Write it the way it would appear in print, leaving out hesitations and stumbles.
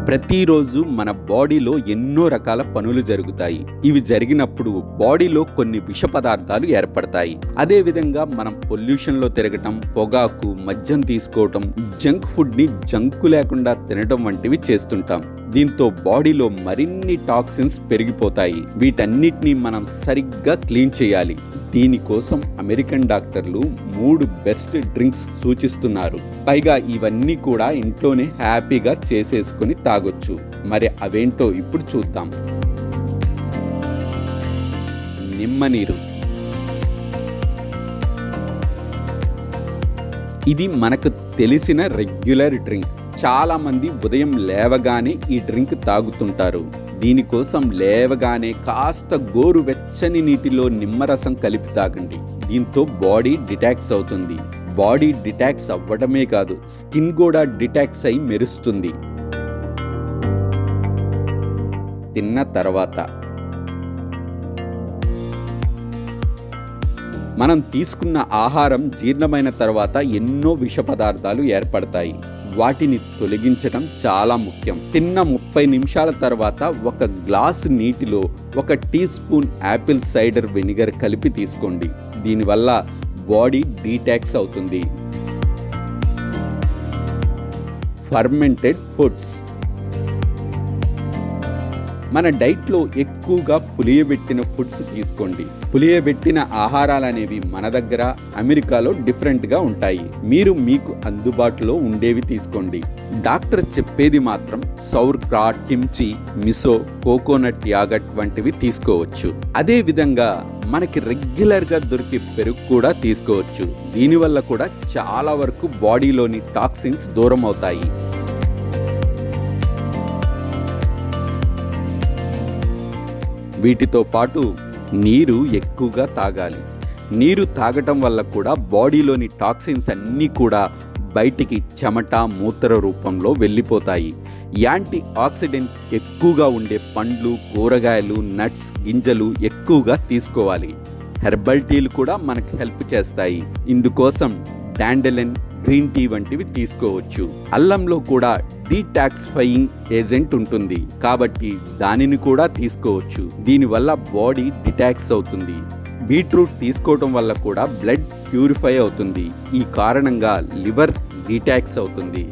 ప్రతిరోజు మన బాడీలో ఎన్నో రకాల పనులు జరుగుతాయి. ఇవి జరిగినప్పుడు బాడీలో కొన్ని విష పదార్థాలు ఏర్పడతాయి. అదేవిధంగా మనం పొల్యూషన్లో తిరగటం, పొగాకు, మద్యం తీసుకోవటం, జంక్ ఫుడ్ని జంకు లేకుండా తినడం వంటివి చేస్తుంటాం. దీంతో బాడీలో మరిన్ని టాక్సిన్స్ పెరిగిపోతాయి. వీటన్నిటిని మనం సరిగ్గా క్లీన్ చేయాలి. దీనికోసం అమెరికన్ డాక్టర్లు 3 బెస్ట్ డ్రింక్స్ సూచిస్తున్నారు. పైగా ఇవన్నీ కూడా ఇంట్లోనే హ్యాపీగా చేసేసుకుని తాగొచ్చు. మరి అవేంటో ఇప్పుడు చూద్దాం. నిమ్మ నీరు. ఇది మనకు తెలిసిన రెగ్యులర్ డ్రింక్. చాలా మంది ఉదయం లేవగానే ఈ డ్రింక్ తాగుతుంటారు. దీనికోసం లేవగానే కాస్త గోరువెచ్చని నీటిలో నిమ్మరసం కలిపి తాగండి. దీంతో బాడీ డిటాక్స్ అవుతుంది. బాడీ డిటాక్స్ అవ్వడమే కాదు, స్కిన్ కూడా డిటాక్స్ అయి మెరుస్తుంది. తిన్న తర్వాత మనం తీసుకున్న ఆహారం జీర్ణమైన తర్వాత ఎన్నో విష పదార్థాలు ఏర్పడతాయి. వాటిని తొలగించడం చాలా ముఖ్యం. తిన్న 30 నిమిషాల తర్వాత 1 గ్లాసు నీటిలో 1 teaspoon apple cider vinegar కలిపి తీసుకోండి. దీనివల్ల బాడీ డీటాక్స్ అవుతుంది. Fermented foods. మన డైట్లో ఎక్కువగా పులియబెట్టిన ఫుడ్స్ తీసుకోండి. పులియబెట్టిన ఆహారాలనేవి మన దగ్గర, అమెరికాలో డిఫరెంట్గా ఉంటాయి. మీరు మీకు అందుబాటులో ఉండేవి తీసుకోండి. డాక్టర్ చెప్పేది మాత్రం సౌర్ క్రాట్, కిమ్చి, మిసో, కోకోనట్ యాగట్ వంటివి తీసుకోవచ్చు. అదే విధంగా మనకి రెగ్యులర్గా దొరికే పెరుగు కూడా తీసుకోవచ్చు. దీనివల్ల కూడా చాలా వరకు బాడీలోని టాక్సిన్స్ దూరం అవుతాయి. వీటితో పాటు నీరు ఎక్కువగా తాగాలి. నీరు తాగటం వల్ల కూడా బాడీలోని టాక్సిన్స్ అన్నీ కూడా బయటికి చెమట, మూత్ర రూపంలో వెళ్ళిపోతాయి. యాంటీ ఆక్సిడెంట్ ఎక్కువగా ఉండే పండ్లు, కూరగాయలు, నట్స్, గింజలు ఎక్కువగా తీసుకోవాలి. హెర్బల్ టీలు కూడా మనకు హెల్ప్ చేస్తాయి. ఇందుకోసం డాండెలిన్, గ్రీన్ టీ వంటివి తీసుకోవచ్చు. అల్లంలో కూడా డీటాక్సిఫైయింగ్ ఏజెంట్ ఉంటుంది కాబట్టి దానిని కూడా తీసుకోవచ్చు. దీనివల్ల బాడీ డిటాక్స్ అవుతుంది. బీట్రూట్ తీసుకోవడం వల్ల కూడా బ్లడ్ ప్యూరిఫై అవుతుంది. ఈ కారణంగా లివర్ డిటాక్స్ అవుతుంది.